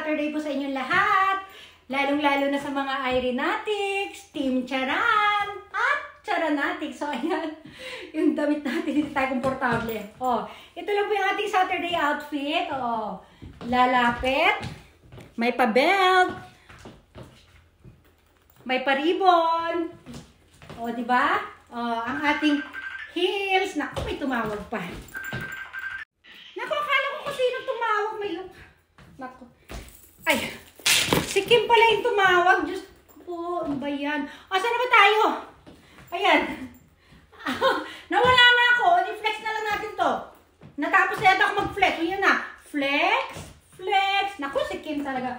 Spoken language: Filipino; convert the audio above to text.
Saturday po sa inyong lahat. Lalong-lalo na sa mga Irenatics, Team Charan, at Charanatics. So, ayan, yung damit natin, hindi tayo komportable. Oh, ito lang po yung ating Saturday outfit. Oh, lalapit, may pa-belt, may pa-ribbon. Oh, di ba? Oh, ang ating heels. Naku, may tumawag pa. Naku, akala ko kung sino tumawag. May look. Naku. Ay, si Kim pala yung tumawag. Diyos ko po, ano ba yan? Saan na ba tayo? Ayan. Nawala na ako. I-flex na lang natin to. Natapos na yata ako mag-flex. Ayan na. Flex. Flex. Naku, si Kim talaga.